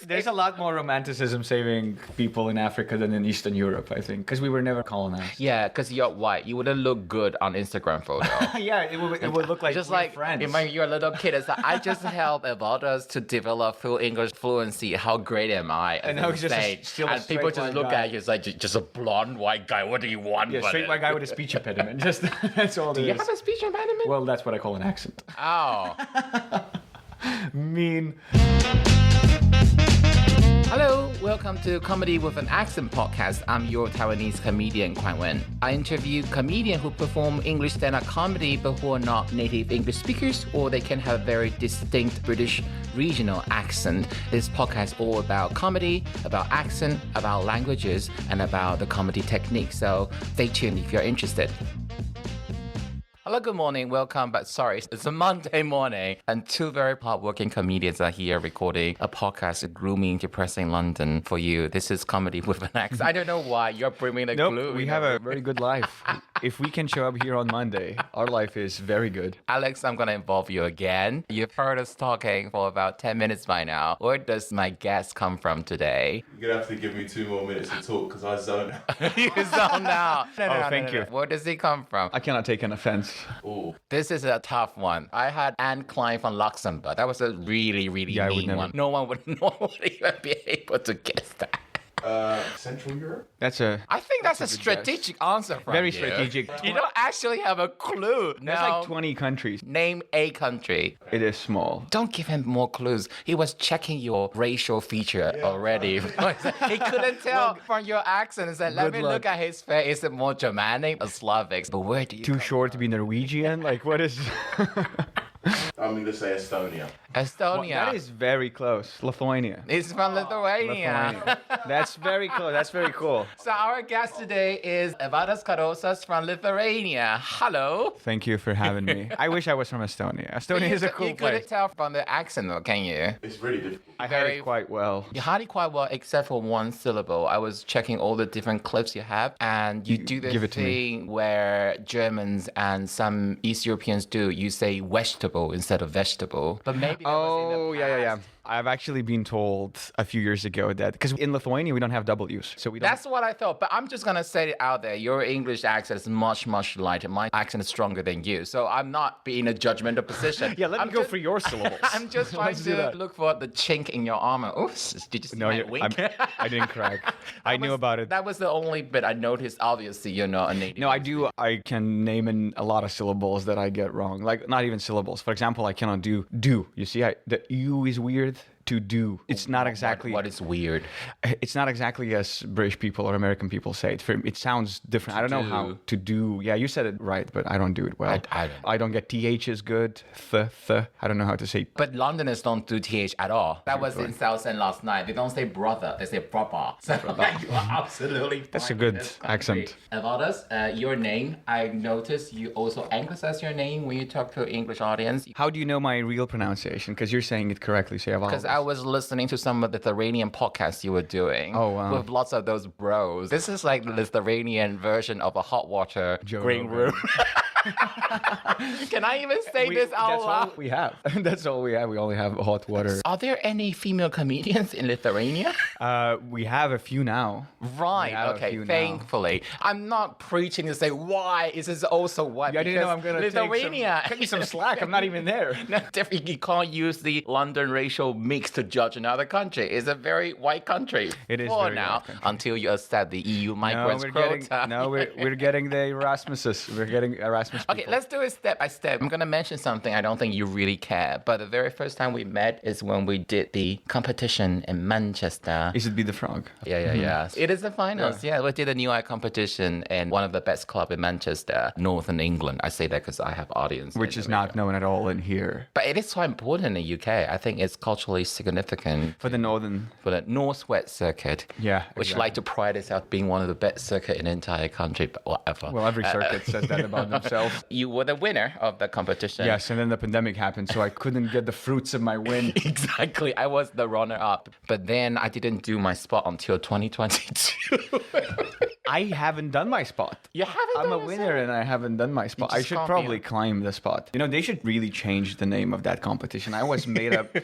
There's a lot more romanticism saving people in Africa than in Eastern Europe, I think, because we were never colonized. Yeah, because you're white. You wouldn't look good on Instagram photo. Yeah, it would look like just we're like friends. when you're a little kid, it's like, I just helped Evaldas to develop full English fluency. How great am I? And now he's just still a and people straight just white look guy. at you, it's like just a blonde white guy. What do you want? Yeah, straight white guy with a speech impediment. Just that's all. Do you have a speech impediment? Well, that's what I call an accent. Oh. Mean. Hello, welcome to Comedy with an Accent podcast. I'm your Taiwanese comedian, Kuan-wen. I interview comedians who perform English stand-up comedy but who are not native English speakers, or they can have very distinct British regional accent. This podcast is all about comedy, about accent, about languages, and about the comedy technique. So stay tuned if you're interested. Hello, good morning. Welcome back. Sorry, it's a Monday morning, and two very hardworking comedians are here recording a podcast, Gloomy, Depressing London for you. This is Comedy with an Accent. I don't know why you're bringing the glue. We have a very good life. If we can show up here on Monday, our life is very good. Alex, I'm going to involve you again. You've heard us talking for about 10 minutes by now. Where does my guest come from today? You're going to have to give me 2 more minutes to talk because I zone out. You zone out. No, thank you. Where does he come from? I cannot take an offense. Ooh. This is a tough one. I had Anne Klein from Luxembourg. That was a really mean one. No one would even be able to guess that. Central Europe? I think that's a strategic answer from Very you. strategic. You don't actually have a clue. There's Now, like 20 countries. name a country. It is small. Don't give him more clues. He was checking your racial feature already. He couldn't tell from your accent. He said, let me look at his face. Is it more Germanic or Slavic? But where do you Too short to be Norwegian? Like, what is... I'm going to say Estonia. Estonia. That is very close. Lithuania. It's from Lithuania. That's very close. That's very cool. So our guest today is Evaldas Karosas from Lithuania. Hello. Thank you for having me. I wish I was from Estonia. Estonia is a cool You place. couldn't tell from the accent though, can you? It's really difficult. I had it quite well. You had it quite well, except for one syllable. I was checking all the different clips you have, and you do the give it to me. thing where Germans and some East Europeans do. You say vegetable instead of vegetable. But maybe that was in the yeah. past. I've actually been told a few years ago that because in Lithuania we don't have W's, so we don't. That's what I thought, but I'm just gonna say it out there. Your English accent is much lighter. My accent is stronger than you, so I'm not being in a judgmental position. Yeah, let me go for your syllables. I'm just trying to look for the chink in your armor. Oops, did you see my wink? I didn't crack. I knew about it. That was the only bit I noticed. Obviously, you're not a native. No, I do. I can name in a lot of syllables that I get wrong. Like not even syllables. For example, I cannot do. You see, the U is weird. To do. It's not exactly... What is weird? It's not exactly as British people or American people say it. It sounds different. I don't know how to do... Yeah, you said it right, but I don't do it well. I don't get THs good. Th. I don't know how to say... But Londoners don't do TH at all. That was in Southend last night. They don't say brother. They say brother. So you are absolutely fine. That's a good accent. Evaldas, your name, I noticed you also anglicize your name when you talk to an English audience. How do you know my real pronunciation? Because you're saying it correctly, say Evaldas. Because I was listening to some of the Lithuanian podcasts you were doing. Oh, wow. With lots of those bros. This is like the Lithuanian version of a hot water green room. Can I even say this out That's loud? all we have. That's all we have. We only have hot water. Are there any female comedians in Lithuania? We have a few now. Right. Okay. Thankfully, I'm not preaching to say why is this also white. I didn't know I'm gonna Lithuania. cut me some slack. I'm not even there. No, definitely you can't use the London racial mix to judge another country. It's a very white country. It is for very now, white country. until you accept the EU migrants quota. We're getting the Erasmuses. We're getting Erasmus people. Okay, let's do it step by step. I'm gonna mention something I don't think you really care, but the very first time we met is when we did the competition in Manchester. Is it Be the Frog? Yeah. It is the finals. Yeah, we did a New Eye competition in one of the best clubs in Manchester, Northern England. I say that because I have audience. Which is not known at all in here. But it is so important in the UK. I think it's culturally significant. For the Northwest Circuit. Yeah, Which exactly. like to pride itself being one of the best circuit in the entire country, but whatever. Well, every circuit says that about themselves. You were the winner of the competition. Yes, and then the pandemic happened, so I couldn't get the fruits of my win. Exactly. I was the runner-up. But then I didn't do my spot until 2022. I haven't done my spot. You haven't I'm done a winner and I haven't done my spot. I just should can't probably be. climb the spot. You know, they should really change the name of that competition. I was made up.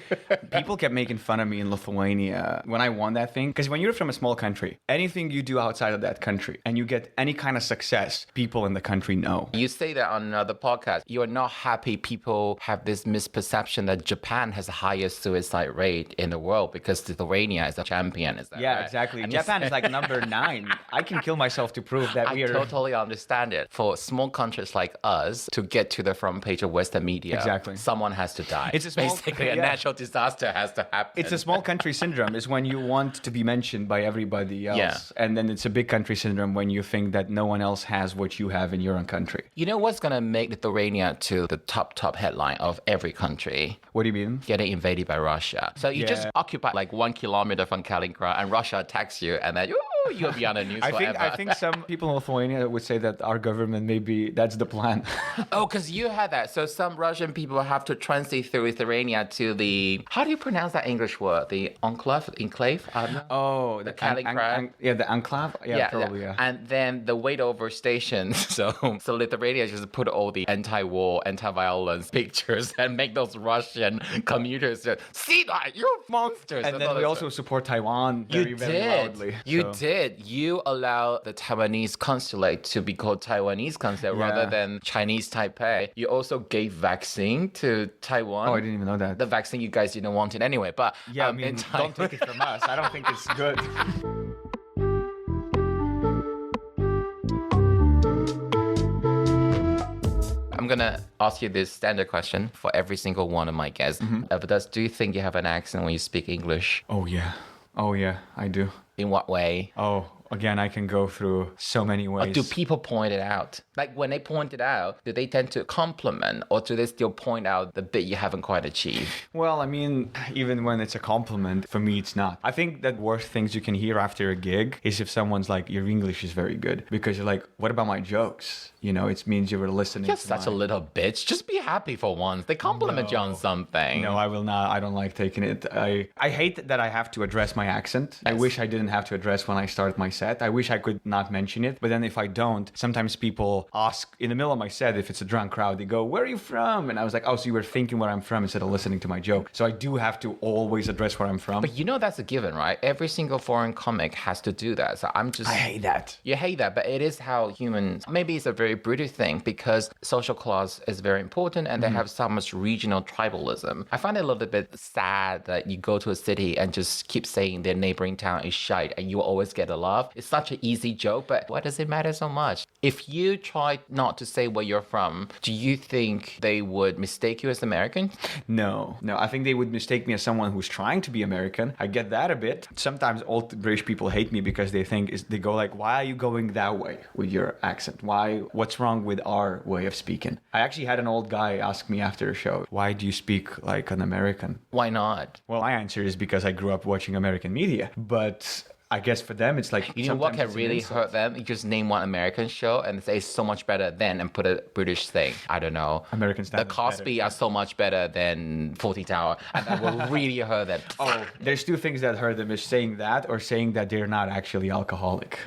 People kept making fun of me in Lithuania when I won that thing. Because when you're from a small country, anything you do outside of that country and you get any kind of success, people in the country know. You say that on another podcast. You are not happy people have this misperception that Japan has the highest suicide rate in the world because Lithuania is a champion. Is that Yeah, right? exactly. And Japan is like number 9. I can kill myself to prove that we I are... totally understand it. For small countries like us to get to the front page of Western media, Exactly. someone has to die. It's a small- Basically, a yeah. natural disaster has to happen. It's a small country syndrome is when you want to be mentioned by everybody else. Yeah. And then it's a big country syndrome when you think that no one else has what you have in your own country. You know what's going to make Lithuania to the top headline of every country? What do you mean? Getting invaded by Russia. So you just Yeah. occupy like 1 kilometer from Kaliningrad and Russia attacks you and then you'll be on the news forever. I think some people in Lithuania would say that our government maybe that's the plan. Oh, because you had that. So some Russian people have to transit through Lithuania to the, how do you pronounce that English word? The enclave? I don't know. Oh, the Kaliningrad. the enclave. Yeah, probably. Yeah. And then the wait over station. So Lithuania just put all the anti-war, anti-violence pictures and make those Russian commuters say, see that, you're monsters. And then we also support Taiwan very, very loudly. You so. did. You allow the Taiwanese consulate to be called Taiwanese consulate rather than Chinese Taipei. You also gave vaccine to Taiwan. Oh, I didn't even know that. The vaccine you guys didn't want it anyway. But Yeah, I in mean, Taiwan- don't take it from us. I don't think it's good. I'm gonna ask you this standard question for every single one of my guests. Evaldas, do you think you have an accent when you speak English? Oh, yeah. Oh, yeah, I do. In what way? Oh, again, I can go through so many ways. Do people point it out? Like when they point it out, do they tend to compliment or do they still point out the bit you haven't quite achieved? Well, I mean, even when it's a compliment, for me, it's not. I think that worst things you can hear after a gig is if someone's like, your English is very good. Because you're like, what about my jokes? You know, it means you were listening You're to such a little bitch. Just be happy for once. They compliment you on something. No, I will not. I don't like taking it. I hate that I have to address my accent. I wish I didn't have to address when I start my set. I wish I could not mention it. But then if I don't, sometimes people ask in the middle of my set, if it's a drunk crowd, they go, where are you from? And I was like, oh, so you were thinking where I'm from instead of listening to my joke. So I do have to always address where I'm from. But you know that's a given, right? Every single foreign comic has to do that. So I'm just... I hate that. You hate that, but it is how humans... Maybe it's a very British thing because social class is very important and they have so much regional tribalism. I find it a little bit sad that you go to a city and just keep saying their neighboring town is shite and you always get a laugh. It's such an easy joke, but why does it matter so much? If you try not to say where you're from, do you think they would mistake you as American? No, I think they would mistake me as someone who's trying to be American. I get that a bit. Sometimes old British people hate me because they go like, why are you going that way with your accent? What's wrong with our way of speaking? I actually had an old guy ask me after a show, why do you speak like an American? Why not? Well, my answer is because I grew up watching American media, but I guess for them, it's like... You know what sometimes can it's an really insult. hurt them? You just name one American show and say it's so much better than and put a British thing. I don't know. American The standards Cosby better. are so much better than 40 Tower. And that will really hurt them. Oh, there's two things that hurt them, is saying that or saying that they're not actually alcoholic.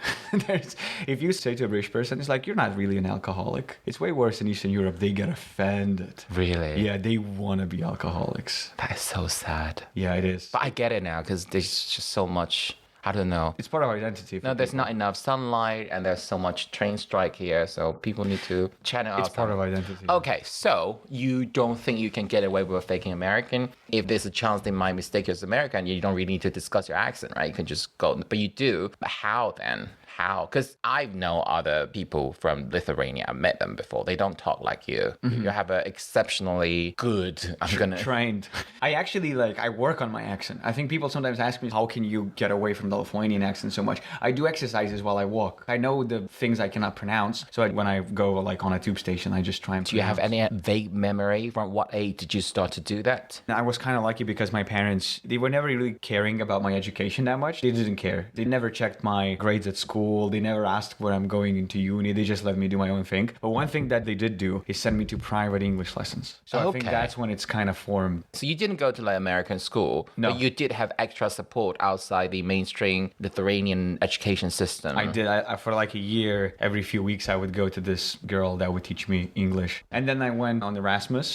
If you say to a British person, it's like, you're not really an alcoholic. It's way worse in Eastern Europe. They get offended. Really? Yeah, they want to be alcoholics. That is so sad. Yeah, it is. But I get it now because there's just so much... I don't know. It's part of our identity. No, there's not enough sunlight and there's so much train strike here. So people need to channel out. It's part of our identity. Okay, so you don't think you can get away with faking American? If there's a chance they might mistake you as American, you don't really need to discuss your accent, right? You can just go. But you do. But how then? How? Because I know other people from Lithuania. I met them before. They don't talk like you. You have an exceptionally good... Trained. I actually I work on my accent. I think people sometimes ask me, how can you get away from the Lithuanian accent so much? I do exercises while I walk. I know the things I cannot pronounce. So when I go on a tube station, I just try and Do you have any vague memory? From what age did you start to do that? I was kind of lucky because my parents, they were never really caring about my education that much. They didn't care. They never checked my grades at school school. They never asked where I'm going into uni. They just let me do my own thing. But one thing that they did do is send me to private English lessons. So I think that's when it's kind of formed. So you didn't go to like American school, No. but you did have extra support outside the mainstream Lithuanian education system. I did. I for like a year, every few weeks, I would go to this girl that would teach me English. And then I went on Erasmus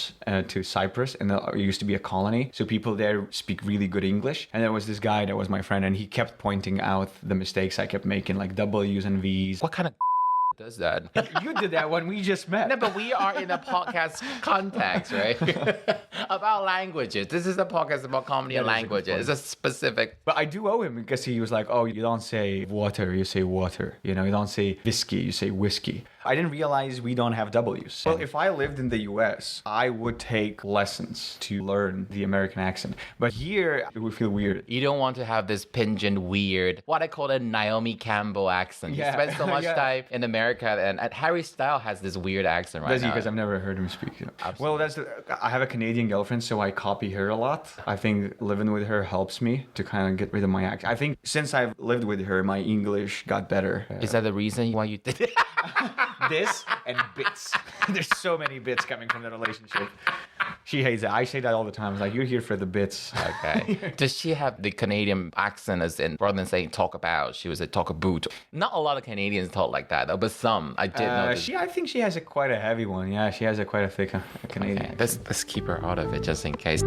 to Cyprus, and it used to be a colony. So people there speak really good English. And there was this guy that was my friend, and he kept pointing out the mistakes I kept making, like W's and V's. What kind of does that? You did that when we just met. No, but we are in a podcast context, right? About languages. This is a podcast about comedy and languages. It's a specific. But I do owe him because he was like, oh, you don't say water, you say water. You know, you don't say whiskey, you say whiskey. I didn't realize we don't have W's. Well, if I lived in the US, I would take lessons to learn the American accent. But here, it would feel weird. You don't want to have this pingent, weird, what I call a Naomi Campbell accent. Yeah. You spend so much Yeah. time in America, and Harry Styles has this weird accent right Does he? now. Because I've never heard him speak. Well, I have a Canadian girlfriend, so I copy her a lot. I think living with her helps me to kind of get rid of my accent. I think since I've lived with her, my English got better. Is that the reason why you did it? This and bits. There's so many bits coming from the relationship. She hates it. I say that all the time. It's like, you're here for the bits. Okay. Does she have the Canadian accent as in, rather than saying talk about, she was a talk about? Not a lot of Canadians talk like that, though, but some. I did know. I think she has quite a heavy one. Yeah, she has quite a thick Canadian. Okay. Let's keep her out of it just in case.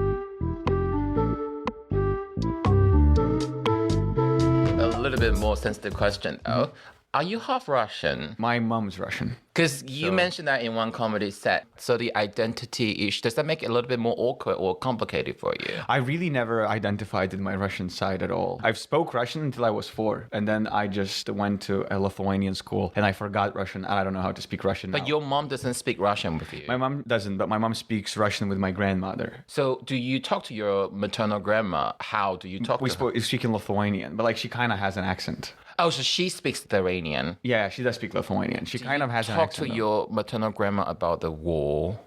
A little bit more sensitive question, though. Are you half Russian? My mom's Russian. Because you mentioned that in one comedy set. So the identity issue, does that make it a little bit more awkward or complicated for you? I really never identified in my Russian side at all. I've spoke Russian until I was 4. And then I just went to a Lithuanian school and I forgot Russian. I don't know how to speak Russian now. But your mom doesn't speak Russian with you. My mom doesn't, but my mom speaks Russian with my grandmother. So do you talk to your maternal grandma? How do you talk to her? We speak in Lithuanian, but like she kind of has an accent. Oh, so she speaks Lithuanian. Yeah, she does speak Lithuanian. She kind of has an Talk accent. to your maternal grandma about the war.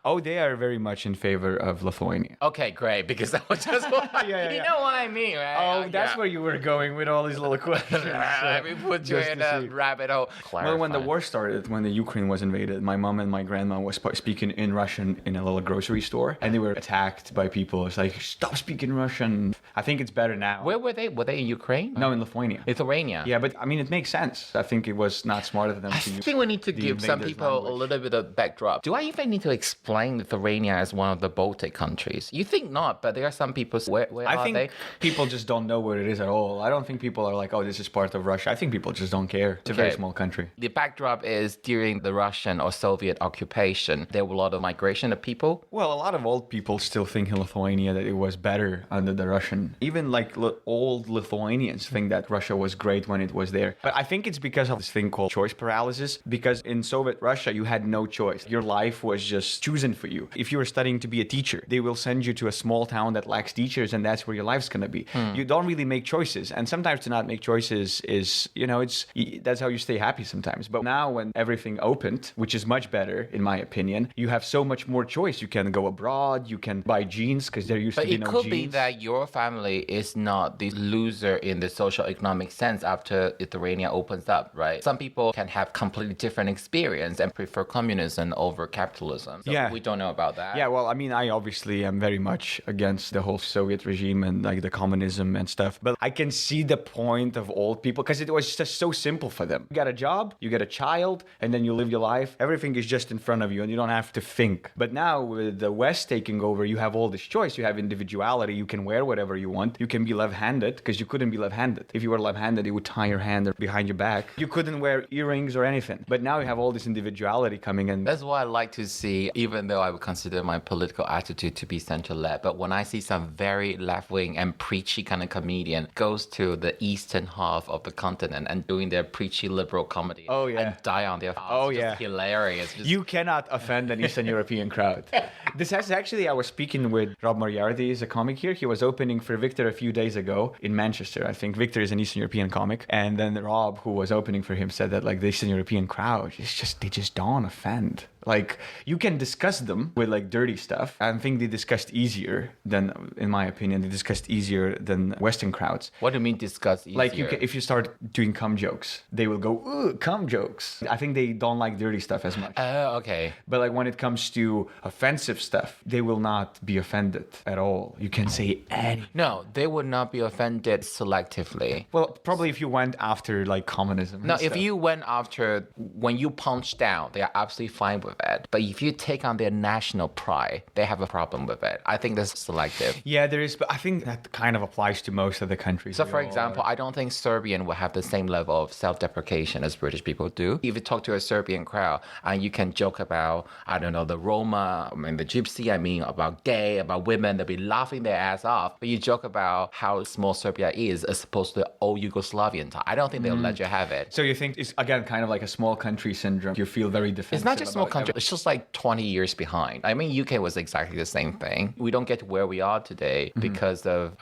Oh, they are very much in favor of Lithuania. Okay, great, because that was just what you know what I mean, right? Oh, that's where you were going with all these little questions. Let me put you Just in to a see. rabbit hole. Well, when the war started, when the Ukraine was invaded, my mom and my grandma was speaking in Russian in a little grocery store, and they were attacked by people. It's like, stop speaking Russian. I think it's better now. Where were they? Were they in Ukraine? No, in Lithuania. Lithuania. Yeah, but I mean, it makes sense. I think it was not smart of them I to use think we need to the give some invaders' people a language. little bit of backdrop. Do I even need to explain Lithuania as one of the Baltic countries? You think not, but there are some people. Where I are think they? people just don't know where it is at all. I don't think people are like, oh, this is part of Russia. I think people just don't care. It's a very Okay. small country. The backdrop is during the Russian or Soviet occupation, there were a lot of migration of people. Well, a lot of old people still think in Lithuania that it was better under the Russian. Even like old Lithuanians think that Russia was great when it was there. But I think it's because of this thing called choice paralysis. Because in Soviet Russia, you had no choice. Your life was just chosen for you. If you were studying to be a teacher, they will send you to a small town that lacks teachers, and that's where your life's gonna be. You don't really make choices, and sometimes to not make choices is, that's how you stay happy sometimes. But now when everything opened, which is much better in my opinion, you have so much more choice. You can go abroad, you can buy jeans because there used But to be it no could jeans. be that your family is not the loser in the social economic sense after Lithuania opens up, right? Some people can have completely different experience and prefer communism over capitalism. So Yeah. we don't know about that. Yeah, well, I mean, I obviously am very much against the whole Soviet regime and like the communism and stuff. But I can see the point of old people because it was just so simple for them. You got a job, you get a child, and then you live your life. Everything is just in front of you and you don't have to think. But now with the West taking over, you have all this choice. You have individuality. You can wear whatever you want. You can be left-handed because you couldn't be left-handed. If you were left-handed, you would tie your hand behind your back. You couldn't wear earrings or anything. But now you have all this individuality coming in. That's why I like to see, even though I would consider my political attitude to be center-left, but when I see some very left-wing and preachy kind of comedian goes to the eastern half of the continent and doing their preachy liberal comedy Oh, yeah. and die on their Oh, it's yeah. just hilarious. Just, You cannot offend an Eastern European crowd. This has actually, I was speaking with Rob Moriarty, he's a comic here. He was opening for Victor a few days ago in Manchester. I think Victor is an Eastern European comic. And then Rob, who was opening for him, said that like the Eastern European crowd, they just don't offend. Like, you can discuss them with like dirty stuff. I think they discussed easier than, in my opinion, they discussed easier than Western crowds. What do you mean discuss easier? Like if you start doing cum jokes, they will go, ooh, cum jokes. I think they don't like dirty stuff as much. Oh, okay. But like when it comes to offensive stuff, they will not be offended at all. You can say anything. No, they would not be offended selectively. Well, probably if you went after like communism. No, and if stuff. you went after, when you punch down, they are absolutely fine with it. But if you take on their national pride, they have a problem with it. I think that's selective. Yeah, there is, but I think that kind of applies to most of the countries. So, for example, I don't think Serbian will have the same level of self-deprecation as British people do. If you talk to a Serbian crowd and you can joke about, I don't know, the Roma, the Gypsy, about gay, about women, they'll be laughing their ass off. But you joke about how small Serbia is as opposed to the old Yugoslavian time. I don't think they'll let you have it. So you think it's, again, kind of like a small country syndrome. You feel very defensive. It's not just small about country. It's just like 20 years behind. UK was exactly the same thing. We don't get to where we are today because of,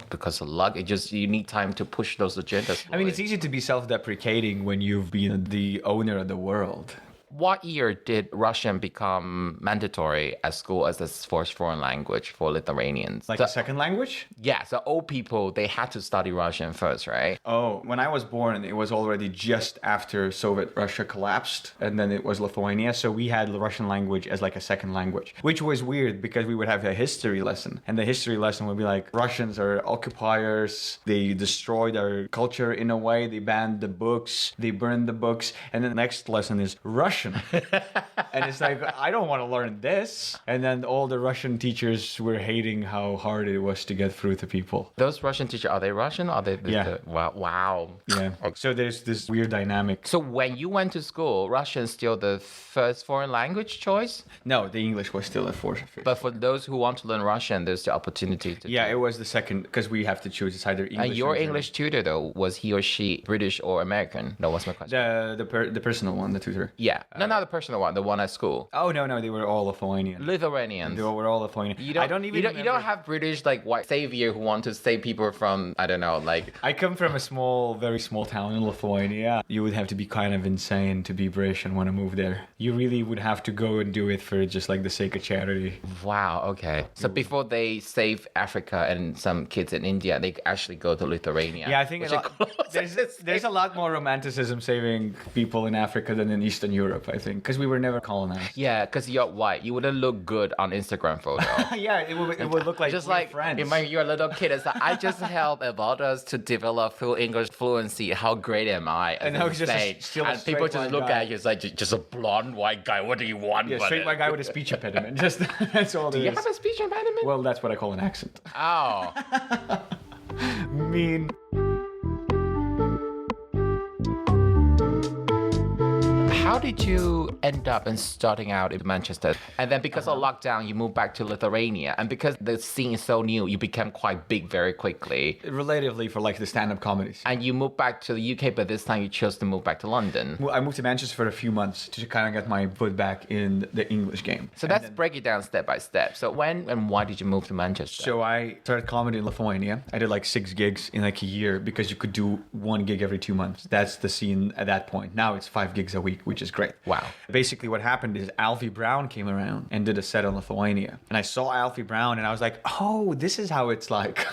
because of luck. It just, you need time to push those agendas. I mean, it's easy to be self-deprecating when you've been the owner of the world. What year did Russian become mandatory at school as a first foreign language for Lithuanians? Like a second language? Yeah, so old people, they had to study Russian first, right? Oh, when I was born, it was already just after Soviet Russia collapsed, and then it was Lithuania, so we had the Russian language as like a second language, which was weird because we would have a history lesson, and the history lesson would be like, Russians are occupiers, they destroyed our culture in a way, they banned the books, they burned the books, and then the next lesson is Russian. And it's like, I don't want to learn this. And then all the Russian teachers were hating how hard it was to get through to people. Those Russian teachers, are they Russian? Are they? Yeah. Wow. Yeah. So there's this weird dynamic. So when you went to school, Russian is still the first foreign language choice? No, the English was still a fourth. But for those who want to learn Russian, there's the opportunity to. Yeah, it was the second, because we have to choose. It's either English And your or German. English tutor, though, was he or she British or American? That was my question. The personal one, the tutor. Yeah. No, not the personal one, the one at school. Oh, no, they were all Lithuanian. Lithuanians. They were all Lithuanian. You don't have British like white savior who want to save people from, I don't know, like. I come from a very small town in Lithuania. You would have to be kind of insane to be British and want to move there. You really would have to go and do it for just like the sake of charity. Wow, okay. So before they save Africa and some kids in India, they actually go to Lithuania. Yeah, I think there's a lot more romanticism saving people in Africa than in Eastern Europe, I think, because we were never colonized. Yeah, because you're white. You wouldn't look good on Instagram photo. Yeah, it would look like just we're like friends. when you're a little kid, it's like, I just helped Evaldas to develop full English fluency. How great am I? And now he's just still a and people straight just white look guy. at you, it's like just a blonde white guy. What do you want? Yeah, straight white guy with a speech impediment. Just that's all. Do you have a speech impediment? Well, that's what I call an accent. Oh. Mean. How did you end up in starting out in Manchester? And then because of lockdown, you moved back to Lithuania. And because the scene is so new, you became quite big very quickly. Relatively for like the stand-up comedies. And you moved back to the UK, but this time you chose to move back to London. I moved to Manchester for a few months to kind of get my foot back in the English game. So let's break it down step by step. So when and why did you move to Manchester? So I started comedy in Lithuania. I did like 6 gigs in like a year because you could do 1 gig every 2 months. That's the scene at that point. Now it's 5 gigs a week, which is great. Wow. Basically what happened is Alfie Brown came around and did a set on Lithuania. And I saw Alfie Brown and I was like, oh, this is how it's like.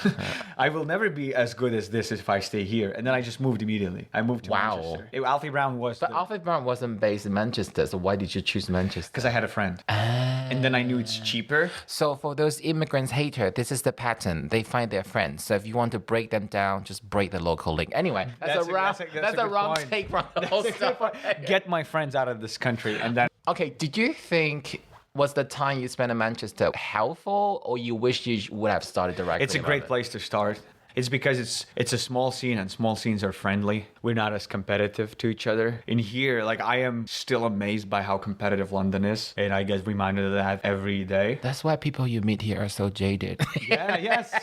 I will never be as good as this if I stay here. And then I just moved immediately. I moved to Manchester. Alfie Brown was... But Alfie Brown wasn't based in Manchester, so why did you choose Manchester? Because I had a friend. And then I knew it's cheaper. So for those immigrants hater, this is the pattern. They find their friends. So if you want to break them down, just break the local link. Anyway, that's a wrong take from the whole stuff. Get my friends out of this country and then... Okay, did you think was the time you spent in Manchester helpful, or you wish you would have started directly? It's a great place to start. It's because it's a small scene and small scenes are friendly. We're not as competitive to each other. In here, like I am still amazed by how competitive London is. And I get reminded of that every day. That's why people you meet here are so jaded. Yes,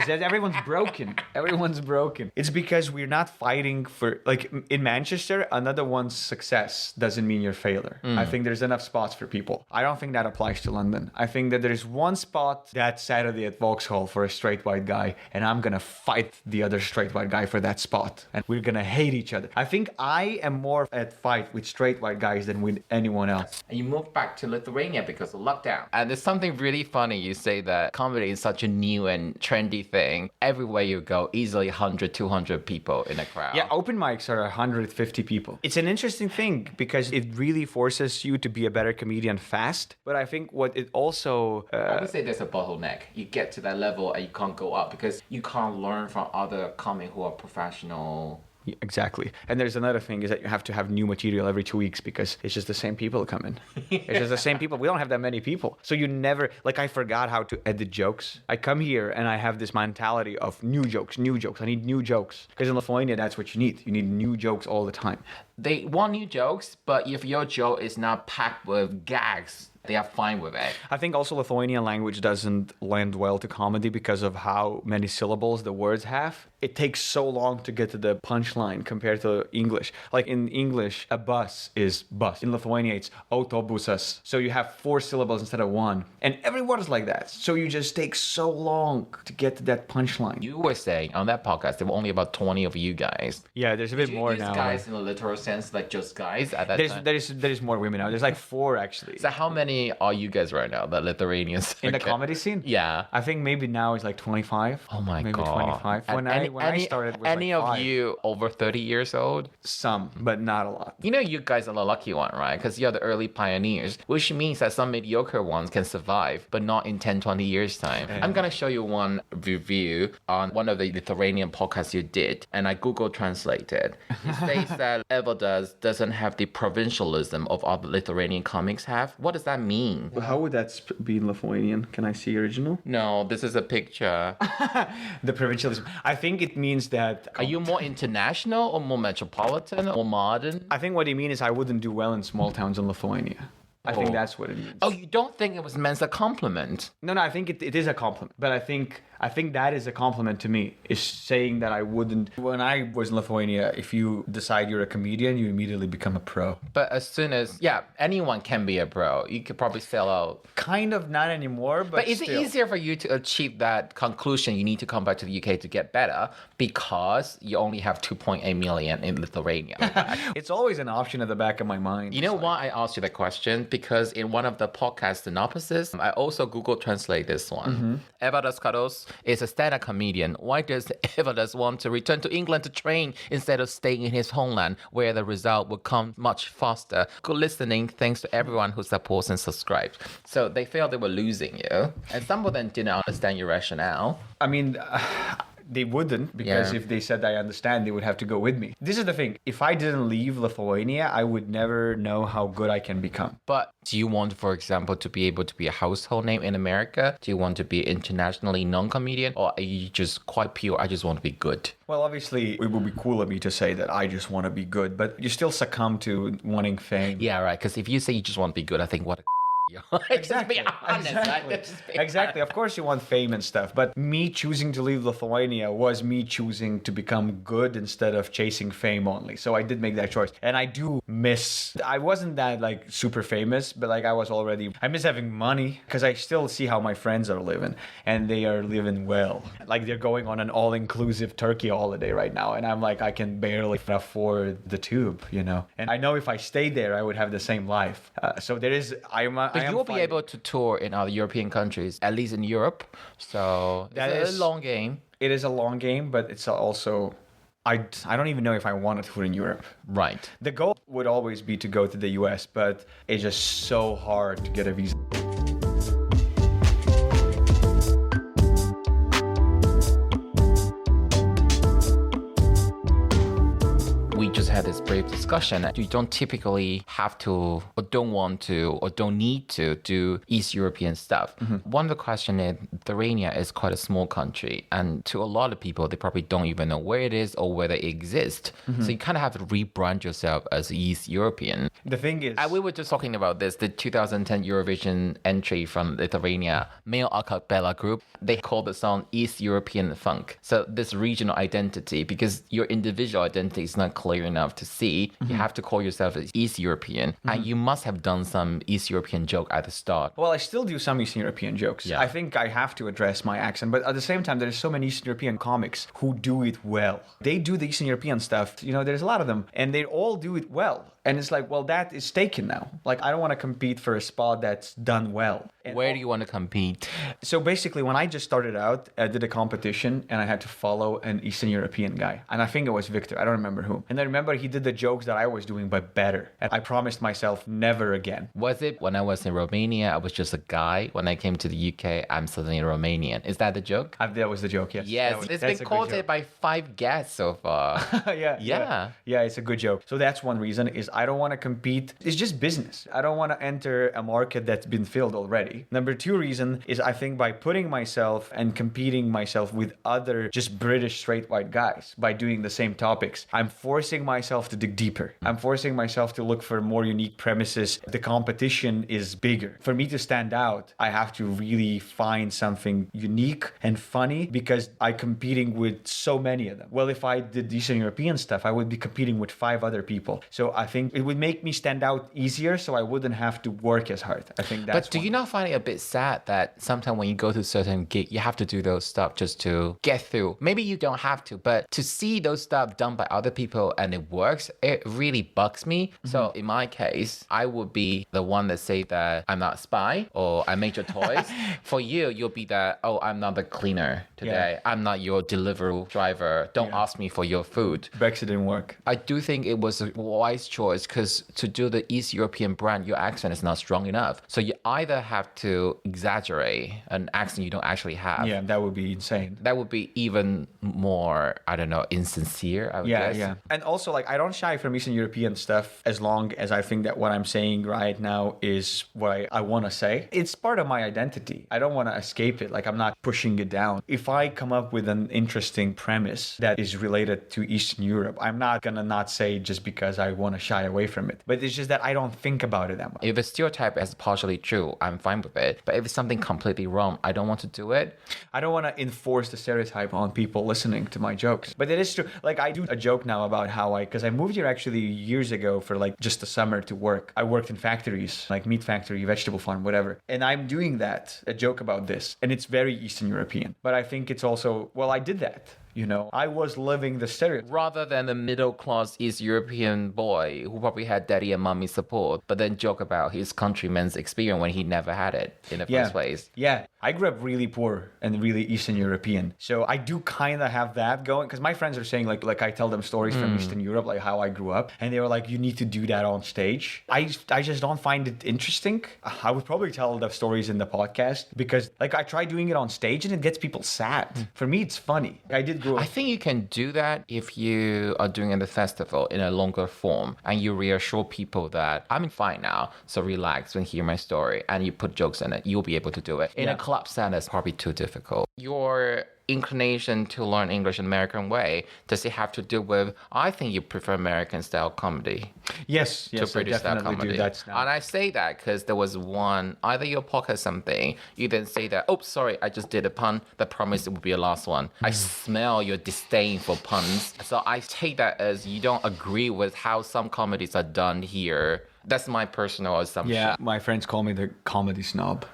everyone's broken. Everyone's broken. It's because we're not fighting for, like in Manchester, another one's success doesn't mean you're a failure. I think there's enough spots for people. I don't think that applies to London. I think that there's one spot that Saturday at Vauxhall for a straight white guy, and I'm gonna fight the other straight white guy for that spot. And we're gonna hate each other. I think I am more at fight with straight white guys than with anyone else. And you moved back to Lithuania because of lockdown. And there's something really funny. You say that comedy is such a new and trendy thing. Everywhere you go, easily 100, 200 people in a crowd. Yeah, open mics are 150 people. It's an interesting thing because it really forces you to be a better comedian fast. But I think what it also... I would say there's a bottleneck. You get to that level and you can't go up because you can't learn from other comics who are professional. Exactly. And there's another thing is that you have to have new material every 2 weeks because it's just the same people that come in. It's just the same people. We don't have that many people. So you never, like I forgot how to edit jokes. I come here and I have this mentality of new jokes. I need new jokes. Because in Lithuania, that's what you need. You need new jokes all the time. They want new jokes, but if your joke is not packed with gags, they are fine with it. I think also Lithuanian language doesn't lend well to comedy because of how many syllables the words have. It takes so long to get to the punchline compared to English. Like in English, a bus is bus. In Lithuania, it's autobusas. So you have 4 syllables instead of 1. And every word is like that. So you just take so long to get to that punchline. You were saying on that podcast, there were only about 20 of you guys. Yeah, there's a bit more now. Guys in a literal sense, like just guys at that time? There is more women now. There's like 4 actually. So how many are you guys right now, the Lithuanians? In the comedy scene? Yeah. I think maybe now it's like 25. Oh my maybe God. 25. When I started, it was any like of 5. you over 30 years old? Some, but not a lot. You know, you guys are the lucky one, right? Because you're the early pioneers, which means that some mediocre ones can survive, but not in 10, 20 years' time. I'm going to show you one review on one of the Lithuanian podcasts you did, and I Google translated. It states that Evaldas doesn't have the provincialism of other Lithuanian comics have. What does that mean? How would that be in Lithuanian? Can I see original? No, this is a picture. The provincialism. I think it means that... Are you more international or more metropolitan or modern? I think what he means is I wouldn't do well in small towns in Lithuania. I think that's what it means. Oh, you don't think it was meant as a compliment? No, I think it is a compliment. But I think that is a compliment to me, is saying that I wouldn't... When I was in Lithuania, if you decide you're a comedian, you immediately become a pro. But as soon as... Yeah, anyone can be a pro. You could probably sell out. Kind of not anymore, but is it easier for you to achieve that conclusion? You need to come back to the UK to get better because you only have 2.8 million in Lithuania. It's always an option at the back of my mind. You know why I asked you that question? Because in one of the podcast synopsis, I also Google Translate this one. Evaldas Karos is a stand-up comedian. Why does Evaldas want to return to England to train instead of staying in his homeland, where the result would come much faster? Good listening. Thanks to everyone who supports and subscribes. So they felt they were losing you, and some of them didn't understand your rationale. I mean... They wouldn't, because if they said I understand, they would have to go with me. This is the thing. If I didn't leave Lithuania, I would never know how good I can become. But do you want, for example, to be able to be a household name in America? Do you want to be internationally known comedian? Or are you just quite pure, I just want to be good? Well, obviously, it would be cool of me to say that I just want to be good, but you still succumb to wanting fame. Yeah, right. Because if you say you just want to be good, I think, what a Exactly. Honest, exactly. Of course you want fame and stuff, but me choosing to leave Lithuania was me choosing to become good instead of chasing fame only. So I did make that choice. And I do miss... I wasn't that like super famous, but like I miss having money because I still see how my friends are living and they are living well. Like they're going on an all-inclusive Turkey holiday right now. And I'm like, I can barely afford the tube, you know? And I know if I stayed there, I would have the same life. So there is... But you'll be able to tour in other European countries, at least in Europe. So it's a long game. It is a long game, but it's also... I don't even know if I want to tour in Europe. Right. The goal would always be to go to the US, but it's just so hard to get a visa. We just had this brief discussion. You don't typically have to, or don't want to, or don't need to do East European stuff. One of the questions is, Lithuania is quite a small country, and to a lot of people, they probably don't even know where it is or whether it exists. So you kind of have to rebrand yourself as East European. The thing is... we were just talking about this, the 2010 Eurovision entry from Lithuania, male a cappella group. They called the song East European Funk. So this regional identity, because your individual identity is not clear enough to see, you have to call yourself an East European. And you must have done some East European joke at the start. Well, I still do some Eastern European jokes. Yeah. I think I have to address my accent, but at the same time, there's so many Eastern European comics who do it well. They do the Eastern European stuff. There's a lot of them, and they all do it well. And it's like, well, that is taken now. Like, I don't want to compete for a spot that's done well. And Where do you want to compete? So basically, when I just started out, I did a competition and I had to follow an Eastern European guy. And I think it was Victor. I don't remember who. And I remember he did the jokes that I was doing, but better. And I promised myself never again. Was it when I was in Romania, I was just a guy? When I came to the UK, I'm suddenly Romanian. Is that the joke? That was the joke, yes. Yes, it's been quoted by 5 guests so far. Yeah, it's a good joke. So that's one reason is I don't want to compete. It's just business. I don't want to enter a market that's been filled already. Number 2 reason is I think by putting myself and competing myself with other just British straight white guys by doing the same topics, I'm forcing myself to dig deeper. I'm forcing myself to look for more unique premises. The competition is bigger. For me to stand out, I have to really find something unique and funny because I'm competing with so many of them. Well, if I did Eastern European stuff, I would be competing with 5 other people. So I think it would make me stand out easier so I wouldn't have to work as hard. I think that's But do you not find it a bit sad that sometimes when you go to certain gig, you have to do those stuff just to get through? Maybe you don't have to, but to see those stuff done by other people and it works, it really bugs me. So in my case, I would be the one that say that I'm not a spy or I made your toys. For you, you'll be that, oh, I'm not the cleaner today. I'm not your delivery driver. Don't ask me for your food. Brexit didn't work. I do think it was a wise choice because to do the East European brand, your accent is not strong enough. So you either have to exaggerate an accent you don't actually have. Yeah, that would be insane. That would be even more, I don't know, insincere, I would guess. Yeah. And also, like, I don't shy from Eastern European stuff as long as I think that what I'm saying right now is what I want to say. It's part of my identity. I don't want to escape it. Like, I'm not pushing it down. If I come up with an interesting premise that is related to Eastern Europe, I'm not going to not say just because I want to shy away from it. But it's just that I don't think about it that much. If a stereotype is partially true, I'm fine with it. But if it's something completely wrong, I don't want to do it. I don't want to enforce the stereotype on people listening to my jokes. But it is true. Like, I do a joke now about how because I moved here actually years ago for like just the summer to work. I worked in factories, like meat factory, vegetable farm, whatever. And I'm doing a joke about this. And it's very Eastern European. But I think it's also, well, I did that. I was living the stereotype. Rather than the middle-class East European boy who probably had daddy and mommy support, but then joke about his countryman's experience when he never had it in the first place. Yeah, I grew up really poor and really Eastern European. So I do kind of have that going. Because my friends are saying, like I tell them stories from Eastern Europe, like how I grew up. And they were like, you need to do that on stage. I just don't find it interesting. I would probably tell the stories in the podcast because like I try doing it on stage and it gets people sad. For me, it's funny. I think you can do that if you are doing it at the festival in a longer form and you reassure people that I'm fine now, so relax and hear my story, and you put jokes in it, you'll be able to do it. In a club setting, it's probably too difficult. Your inclination to learn English in American way, does it have to do with, I think you prefer American style comedy? Yes, to British style comedy. Do that now. And I say that because there was one, either your podcast something, you then say that, oh, sorry, I just did a pun, but promise it will be a last one. I smell your disdain for puns. So I take that as you don't agree with how some comedies are done here. That's my personal assumption. Yeah, my friends call me the comedy snob.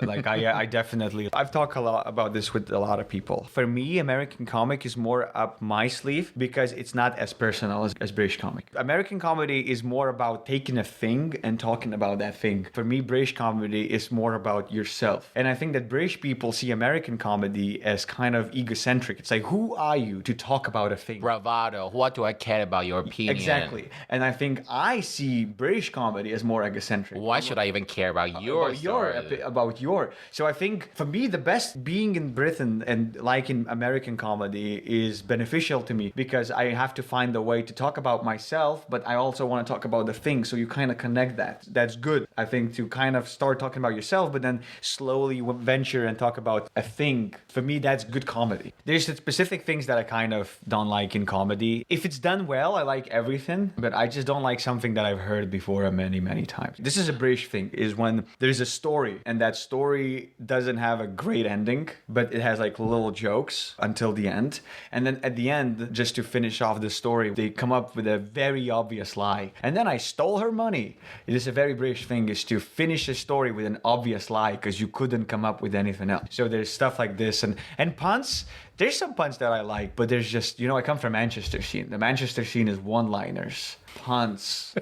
Like, I've talked a lot about this with a lot of people. For me, American comic is more up my sleeve because it's not as personal as British comic. American comedy is more about taking a thing and talking about that thing. For me, British comedy is more about yourself. And I think that British people see American comedy as kind of egocentric. It's like, who are you to talk about a thing? Bravado. What do I care about your opinion? Exactly. And I think I see British comedy as more egocentric. Why should I even care about your story? About your. So I think for me, the best being in Britain and liking American comedy is beneficial to me because I have to find a way to talk about myself, but I also want to talk about the thing. So you kind of connect that. That's good, I think, to kind of start talking about yourself, but then slowly venture and talk about a thing. For me, that's good comedy. There's specific things that I kind of don't like in comedy. If it's done well, I like everything, but I just don't like something that I've heard before many, many times. This is a British thing, is when there's a story and that story story doesn't have a great ending, but it has like little jokes until the end. And then at the end, just to finish off the story, they come up with a very obvious lie. And then I stole her money. It is a very British thing, is to finish a story with an obvious lie because you couldn't come up with anything else. So there's stuff like this. And puns, there's some puns that I like, but there's just, I come from Manchester scene. The Manchester scene is one-liners. Puns.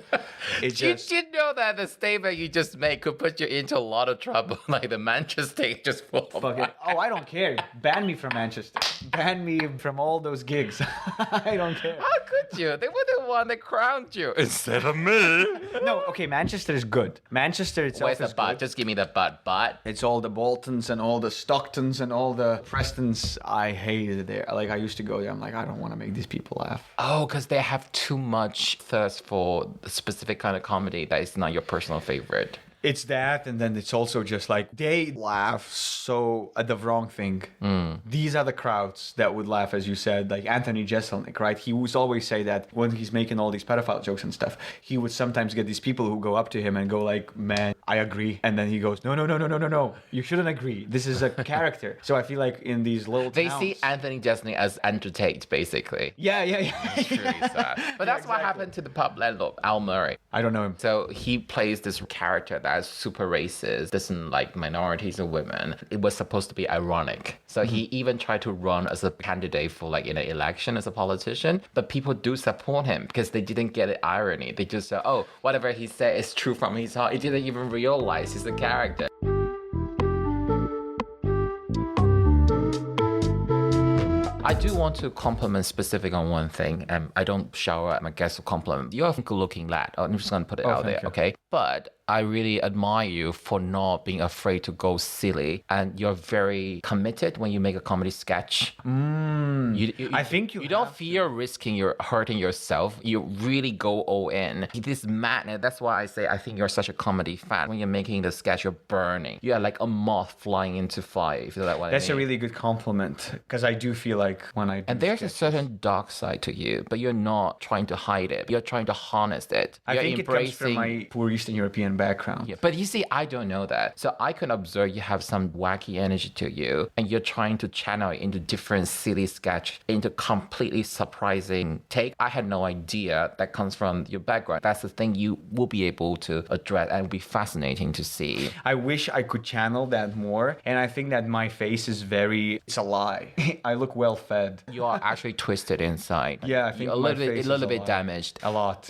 It just... Did you know that the statement you just made could put you into a lot of trouble? Like the Manchester just full of I don't care. Ban me from Manchester. Ban me from all those gigs. I don't care. How could you? They were the one that crowned you instead of me. No, okay, Manchester is good. Manchester itself Where's is the but? good. Just give me the but. It's all the Boltons and all the Stocktons and all the Prestons. I hated it there. Like, I used to go there. I'm like, I don't want to make these people laugh. Oh, because they have too much thirst for the specific kind of comedy that is not your personal favorite. It's that, and then it's also just like they laugh so at the wrong thing. These are the crowds that would laugh, as you said, like Anthony Jeselnik, right? He would always say that when he's making all these pedophile jokes and stuff, he would sometimes get these people who go up to him and go like, "Man, I agree," and then he goes, "No, you shouldn't agree. This is a character." So I feel like in these little They towns, see Anthony Jeselnik as entertained, basically. yeah. It's really sad. But that's what happened to the pub landlord, Al Murray. I don't know him. So he plays this character that's super racist, doesn't like minorities or women. It was supposed to be ironic. So he even tried to run as a candidate for like in an election as a politician. But people do support him because they didn't get the irony. They just said, oh, whatever he said is true from his heart. He didn't even realize he's a character. I do want to compliment specific on one thing, and I don't shower at my guests a compliment. You're a good-looking lad. I'm just going to put it out there, okay? But I really admire you for not being afraid to go silly, and you're very committed when you make a comedy sketch. I think you don't fear risking hurting yourself. You really go all in. This madness. That's why I say I think you're such a comedy fan. When you're making the sketch, you're burning. You're like a moth flying into fire. If you know what I mean. That's a really good compliment, because I do feel like when I do and there's sketches, a certain dark side to you, but you're not trying to hide it. You're trying to harness it. I You're think it comes from my poor Eastern European background. Yeah, but you see, I don't know that. So I can observe you have some wacky energy to you, and you're trying to channel it into different silly sketch, into completely surprising take. I had no idea that comes from your background. That's the thing you will be able to address, and it will be fascinating to see. I wish I could channel that more, and I think that my face is it's a lie. I look well fed. You are actually twisted inside. Yeah, I think you're a little bit damaged. A lot.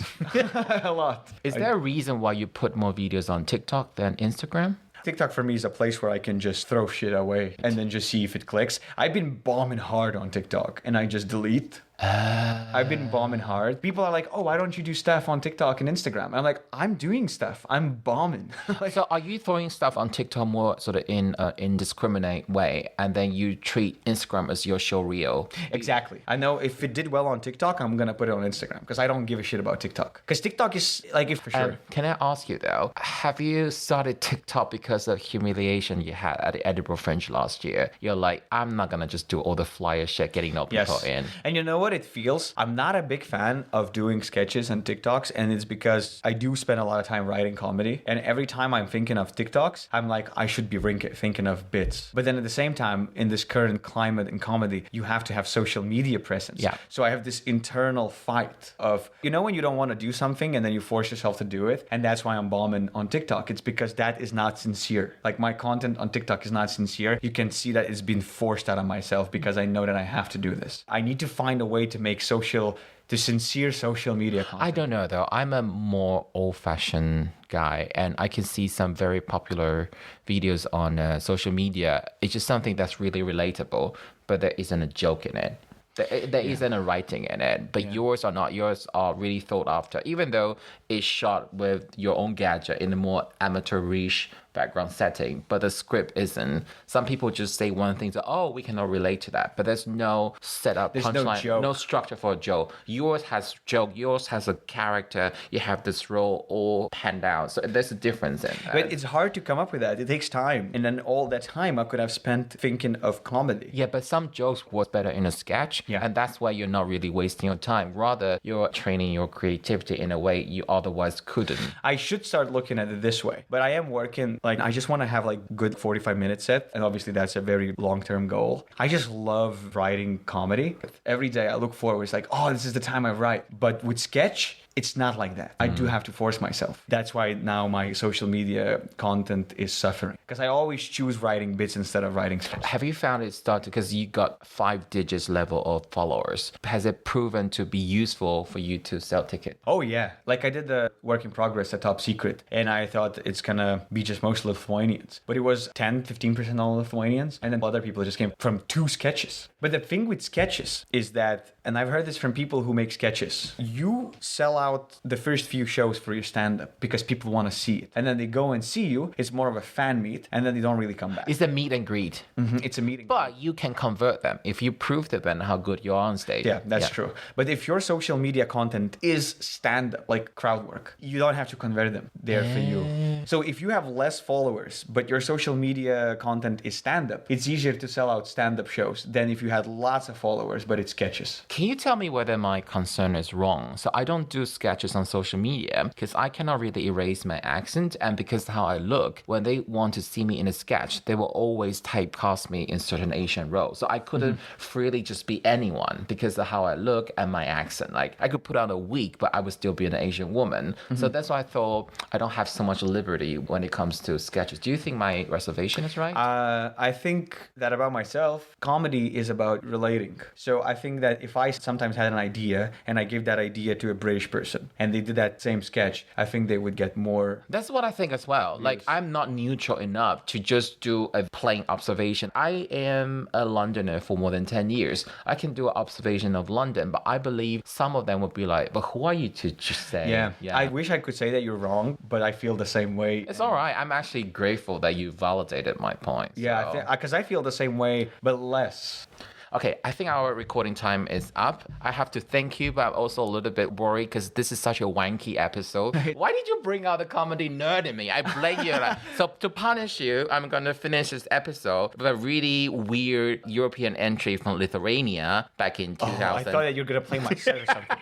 A lot. Is there a reason why you put more videos on TikTok than Instagram? TikTok for me is a place where I can just throw shit away and then just see if it clicks. I've been bombing hard on TikTok and I just delete. I've been bombing hard. People are like, oh, why don't you do stuff on TikTok and Instagram? I'm like, I'm doing stuff. I'm bombing. So are you throwing stuff on TikTok more sort of in an indiscriminate way, and then you treat Instagram as your show reel? Exactly. I know if it did well on TikTok, I'm going to put it on Instagram because I don't give a shit about TikTok. Because TikTok is like, if for sure. Can I ask you though, have you started TikTok because of humiliation you had at the Edinburgh Fringe last year? You're like, I'm not going to just do all the flyer shit, getting no people in. And you know what it feels? I'm not a big fan of doing sketches and TikToks, and it's because I do spend a lot of time writing comedy, and every time I'm thinking of TikToks, I'm like, I should be thinking of bits. But then at the same time, in this current climate in comedy, you have to have social media presence. Yeah. So I have this internal fight of, when you don't want to do something and then you force yourself to do it, and that's why I'm bombing on TikTok. It's because that is not sincere. Like, my content on TikTok is not sincere. You can see that it's been forced out of myself because I know that I have to do this. I need to find a way to make sincere social media content. I don't know though. I'm a more old-fashioned guy, and I can see some very popular videos on social media. It's just something that's really relatable, but there isn't a joke in it. There isn't a writing in it, but yours are not. Yours are really thought after, even though it's shot with your own gadget in a more amateurish background setting, but the script isn't. Some people just say one thing, we cannot relate to that, but there's no setup, punchline, no structure for a joke. Yours has joke, yours has a character, you have this role all panned out, so there's a difference in that. But it's hard to come up with that. It takes time, and then all that time I could have spent thinking of comedy. Yeah, but some jokes was better in a sketch, and that's why you're not really wasting your time. Rather, you're training your creativity in a way you otherwise couldn't. I should start looking at it this way, but I am working Like, I just want to have like good 45-minute set. And obviously that's a very long-term goal. I just love writing comedy. Every day I look forward. It's like, oh, this is the time I write. But with sketch, it's not like that. I do have to force myself. That's why now my social media content is suffering. Because I always choose writing bits instead of writing sketch. Have you found it started because you got 5 digits level of followers? Has it proven to be useful for you to sell tickets? Oh yeah. Like I did the work in progress at Top Secret and I thought it's gonna be just mostly Lithuanians. But it was 10-15% all Lithuanians. And then other people just came from 2 sketches. But the thing with sketches is that, and I've heard this from people who make sketches, you sell out the first few shows for your stand-up because people want to see it. And then they go and see you. It's more of a fan meet. And then they don't really come back. It's a meet and greet. It's a meeting. But you can convert them if you prove to them how good you are on stage. Yeah, that's true. But if your social media content is stand-up, like crowd work, you don't have to convert them. They're for you. So if you have less followers, but your social media content is stand-up, it's easier to sell out stand-up shows than if you had lots of followers, but it's sketches. Can you tell me whether my concern is wrong? So I don't do sketches on social media because I cannot really erase my accent, and because how I look, when they want to see me in a sketch, they will always typecast me in certain Asian roles. So I couldn't freely just be anyone because of how I look and my accent. Like I could put on a wig, but I would still be an Asian woman. So that's why I thought I don't have so much liberty when it comes to sketches. Do you think my reservation is right? I think that about myself, comedy is about relating. So I think that if I sometimes had an idea and I give that idea to a British person and they did that same sketch, I think they would get more. That's what I think as well. Like, I'm not neutral enough to just do a plain observation. I am a Londoner for more than 10 years. I can do an observation of London, but I believe some of them would be like, but who are you to just say? Yeah. I wish I could say that you're wrong, but I feel the same way. It's all right. I'm actually grateful that you validated my point. Yeah, because I feel the same way, but less. Okay, I think our recording time is up. I have to thank you, but I'm also a little bit worried because this is such a wanky episode. Why did you bring out the comedy nerd in me? I blame you. So to punish you, I'm going to finish this episode with a really weird European entry from Lithuania back in 2000. I thought that you were going to play my set or something.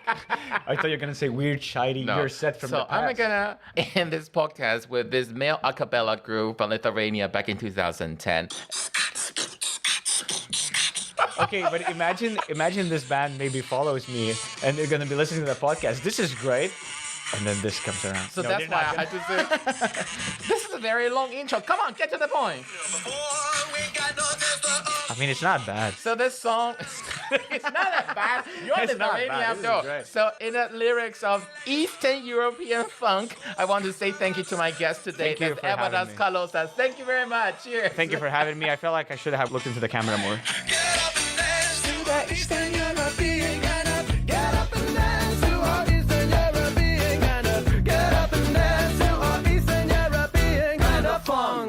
I thought you were going to say weird, shiny, your set from the past. So I'm going to end this podcast with this male a cappella group from Lithuania back in 2010. Okay, but imagine this band maybe follows me and they're gonna be listening to the podcast. This is great. And then this comes around. So that's why I had to say, this is a very long intro. Come on, get to the point. I mean, it's not bad. So this song, it's not that bad. You're It's not Lithuanian bad. after all. This is great. So in the lyrics of Eastern European funk, I want to say thank you to my guest today. Thank you That's for having Evaldas me. Karosas. Thank you very much. Cheers. Thank you for having me. I felt like I should have looked into the camera more. Eastern European kind of get up and dance to our Eastern European kind of get up and dance to our Eastern European kind of funk.